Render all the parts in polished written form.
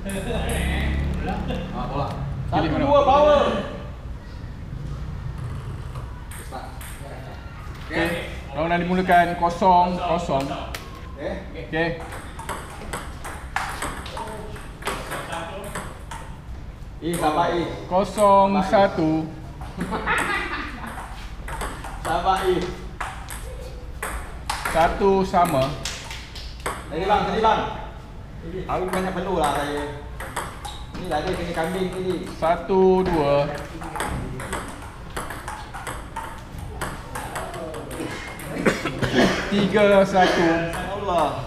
Bola. 1-2 power. Okey. Lawanan dimulakan 0-0. Okey. Sabar 0-1. Sabar 1 sama. Tadi bang. Aku banyak perlu lah saya. Ni lah dia kena kambing tadi. 1-2. 3-1. Allah.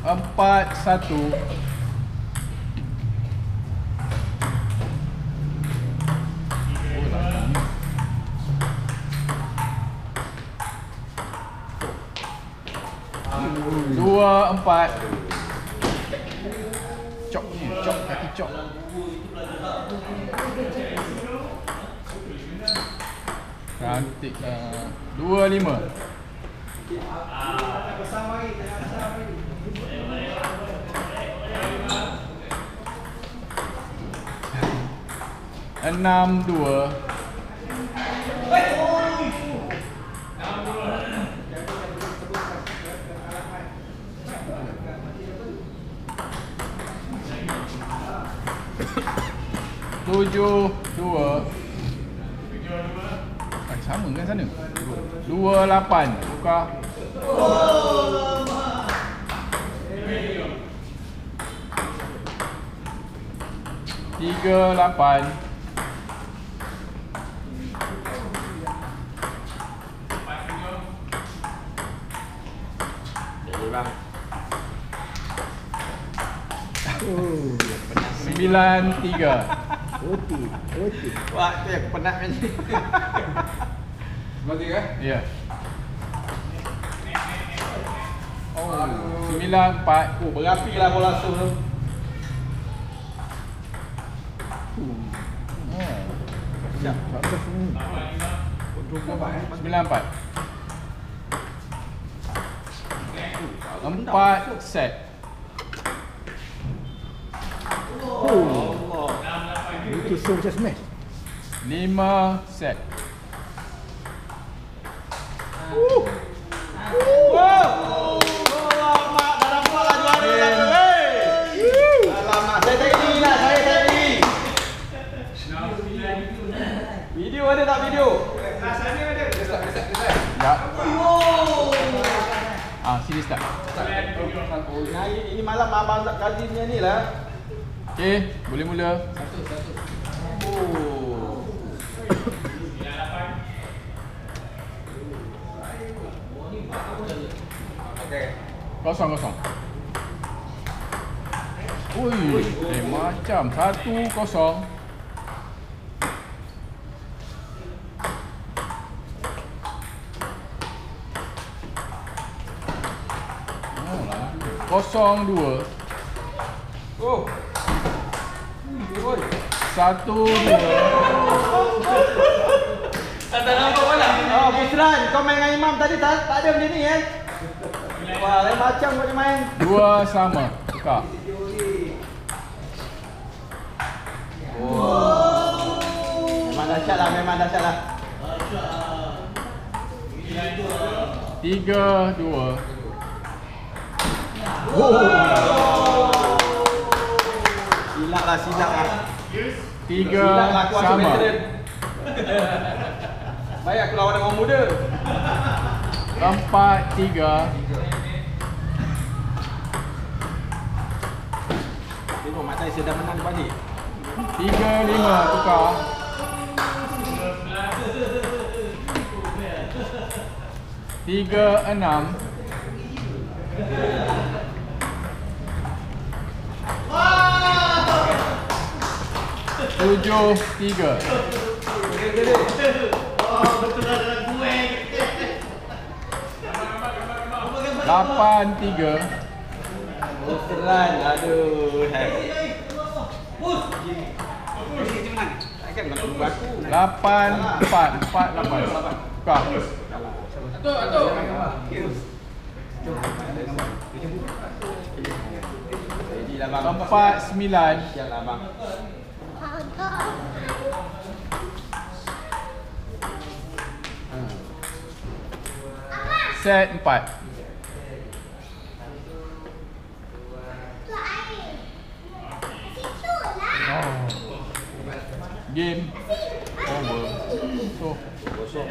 4-1. 2-4. Cok ni, cok kaki cok. Cantik lah. 2-5. 6-2. 7-2. Sama kan sana. 2-8. Tukar. Tiga 8. Bang. 9-3. Oti. Wah, tu yang penat kan. Berarti kan? Ya. Oh, 9-4. Oh, berapi lah bola tu. Siap. 9-4. 4 set. Allah. Itu so macam smash. 5 set. Wow. Alamak, dah dapat lah juara lah. Alamak, saya tadi. Video ada tak video? Ya. Sini start. Ini malam abang tak kaji punya ni lah. Okey, boleh mula. Oh. Okey. 0-0. Ui, macam 1-0. Kosong 2. Oh. Oi. 1-2. Tak nampak bola. Oh, Busran, kau main dengan Imam tadi tak ada macam ni kan? Wah, lain macam kau dia main. 2 sama. Tukar. Oh. Memang dahsyat lah. 3-2. Silap lah. 3 aku sama. Baik aku lawan dengan orang muda. 4-3. Tengok mak saya dah menang balik. 3-5 tukar. 3-6. 7-3. Lapan 3. Busran, aduh. Takkan nak tunggu aku. 8-4. 4-8. Tukar. Atuk. abang. 4-9. Siaplah abang. Set 4. Oh. Game over. So,